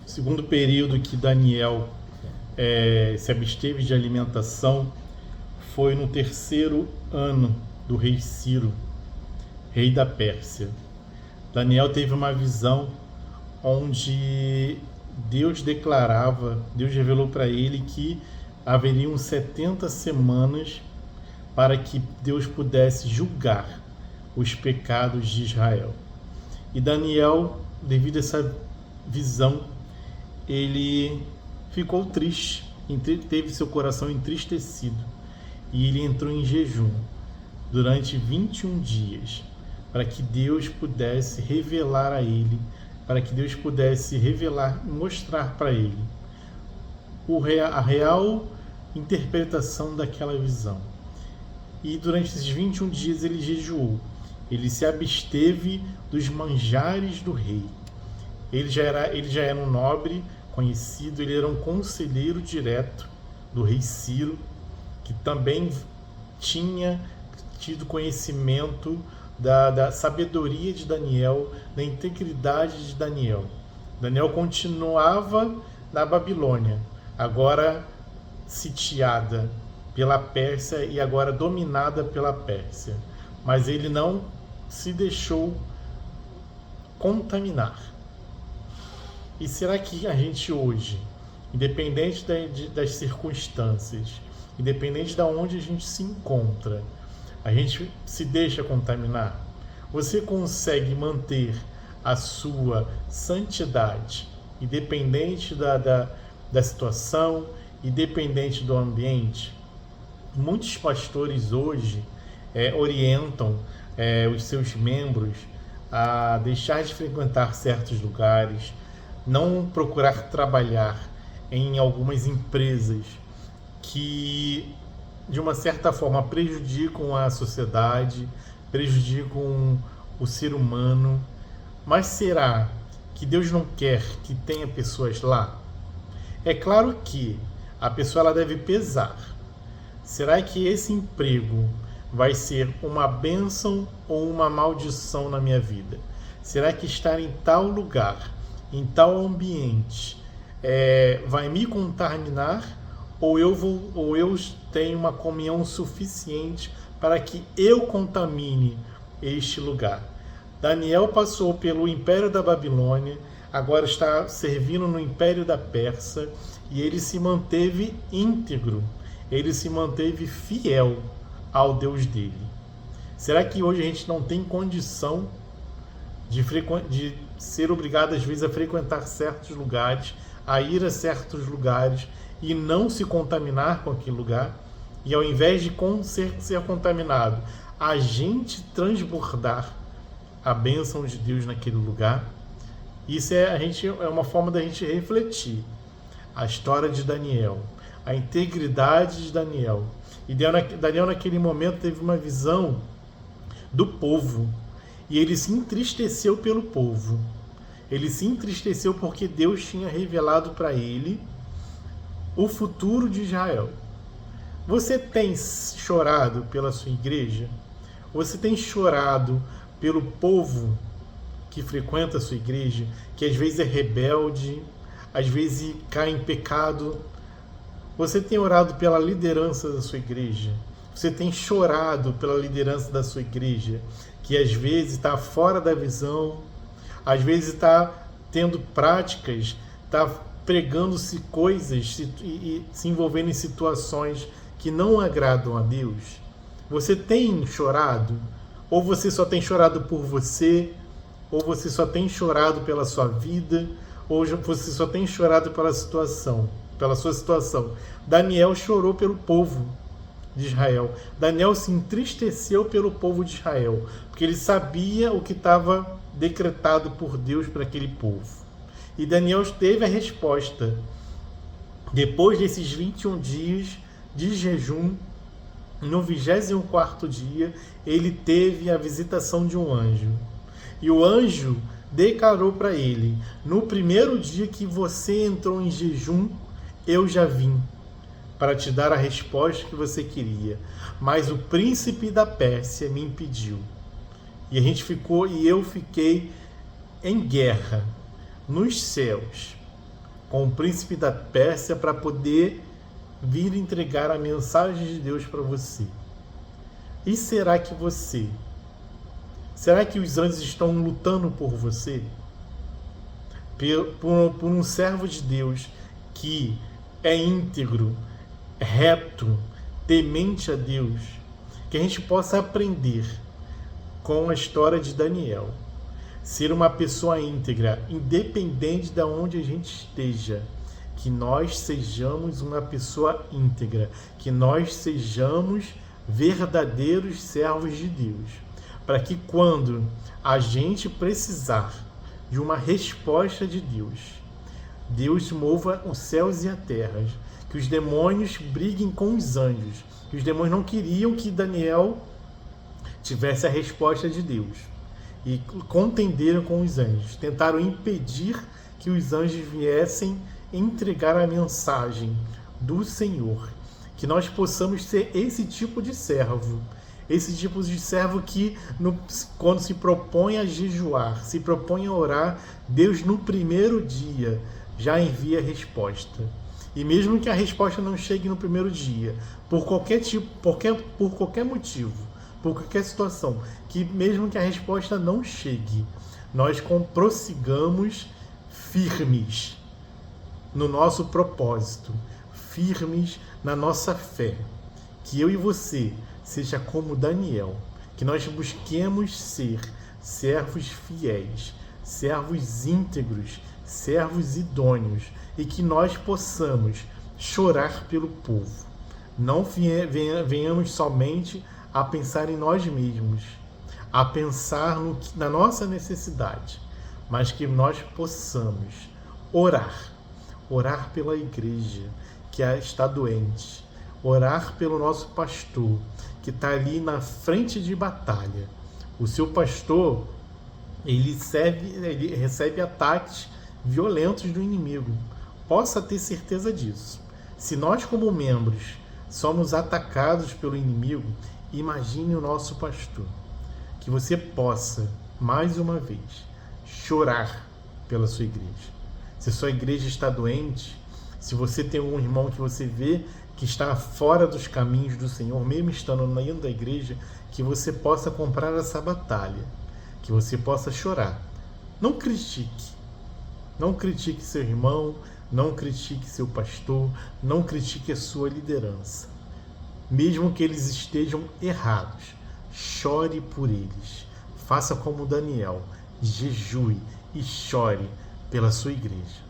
O segundo período que Daniel se absteve de alimentação foi no terceiro ano do rei Ciro, rei da Pérsia. Daniel teve uma visão onde Deus revelou para ele que haveriam 70 semanas para que Deus pudesse julgar os pecados de Israel. E Daniel, devido a essa visão, ele ficou triste, teve seu coração entristecido, e ele entrou em jejum durante 21 dias, para que Deus pudesse revelar a ele, para que Deus pudesse revelar e mostrar para ele a real interpretação daquela visão. E durante esses 21 dias ele jejuou, ele se absteve dos manjares do rei. Ele já era um nobre conhecido, ele era um conselheiro direto do rei Ciro, que também tinha tido conhecimento da sabedoria de Daniel, da integridade de Daniel. Daniel continuava na Babilônia, agora sitiada pela Pérsia e agora dominada pela Pérsia. Mas ele não se deixou contaminar. E será que a gente hoje, independente das circunstâncias, independente de onde a gente se encontra, a gente se deixa contaminar? Você consegue manter a sua santidade, independente da situação, independente do ambiente? Muitos pastores hoje orientam os seus membros a deixar de frequentar certos lugares, não procurar trabalhar em algumas empresas que, de uma certa forma, prejudicam a sociedade, prejudicam o ser humano. Mas será que Deus não quer que tenha pessoas lá? É claro que a pessoa ela deve pesar. Será que esse emprego vai ser uma bênção ou uma maldição na minha vida? Será que estar em tal lugar, em tal ambiente, vai me contaminar, ou eu tenho uma comunhão suficiente para que eu contamine este lugar? Daniel passou pelo Império da Babilônia, agora está servindo no Império da Pérsia, e ele se manteve íntegro, ele se manteve fiel ao Deus dele. Será que hoje a gente não tem condição de ser obrigado às vezes a frequentar certos lugares, a ir a certos lugares e não se contaminar com aquele lugar? E ao invés de ser contaminado, a gente transbordar a bênção de Deus naquele lugar? Isso é uma forma da gente refletir a história de Daniel, a integridade de Daniel. E Daniel naquele momento teve uma visão do povo, e ele se entristeceu pelo povo. Ele se entristeceu porque Deus tinha revelado para ele o futuro de Israel. Você tem chorado pela sua igreja? Você tem chorado pelo povo que frequenta a sua igreja, que às vezes é rebelde, às vezes cai em pecado? Você tem orado pela liderança da sua igreja? Você tem chorado pela liderança da sua igreja, que às vezes está fora da visão, às vezes está tendo práticas, está pregando-se coisas e se envolvendo em situações que não agradam a Deus? Você tem chorado? Ou você só tem chorado por você? Ou você só tem chorado pela sua vida? Ou você só tem chorado pela sua situação? Daniel chorou pelo povo de Israel. Daniel se entristeceu pelo povo de Israel, porque ele sabia o que estava decretado por Deus para aquele povo. E Daniel teve a resposta. Depois desses 21 dias de jejum, no 24º dia, ele teve a visitação de um anjo. E o anjo declarou para ele: no primeiro dia que você entrou em jejum, eu já vim para te dar a resposta que você queria, mas o príncipe da Pérsia me impediu. E eu fiquei em guerra nos céus com o príncipe da Pérsia para poder vir entregar a mensagem de Deus para você. E será que os anjos estão lutando por você? Por um servo de Deus que é íntegro, reto, temente a Deus, que a gente possa aprender com a história de Daniel. Ser uma pessoa íntegra, independente de onde a gente esteja. Que nós sejamos uma pessoa íntegra, que nós sejamos verdadeiros servos de Deus, para que quando a gente precisar de uma resposta de Deus, Deus mova os céus e a terra, que os demônios briguem com os anjos, que os demônios não queriam que Daniel tivesse a resposta de Deus, e contenderam com os anjos, tentaram impedir que os anjos viessem entregar a mensagem do Senhor. Que nós possamos ser esse tipo de servo, que quando se propõe a jejuar, se propõe a orar, Deus no primeiro dia já envia a resposta. E mesmo que a resposta não chegue no primeiro dia, por qualquer motivo, por qualquer situação, que mesmo que a resposta não chegue, nós prossigamos firmes no nosso propósito, firmes na nossa fé. Que eu e você seja como Daniel, que nós busquemos ser servos fiéis, servos íntegros, servos idôneos, e que nós possamos chorar pelo povo. Não venhamos somente a pensar em nós mesmos, a pensar na nossa necessidade, mas que nós possamos orar pela igreja que está doente, orar pelo nosso pastor que está ali na frente de batalha. O seu pastor, ele recebe ataques violentos do inimigo. Possa ter certeza disso. Se nós, como membros, somos atacados pelo inimigo, imagine o nosso pastor. Que você possa, mais uma vez, chorar pela sua igreja. Se a sua igreja está doente, se você tem um irmão que você vê que está fora dos caminhos do Senhor, mesmo estando dentro da igreja, que você possa comprar essa batalha, que você possa chorar. Não critique seu irmão, não critique seu pastor, não critique a sua liderança. Mesmo que eles estejam errados, chore por eles. Faça como Daniel, jejue e chore pela sua igreja.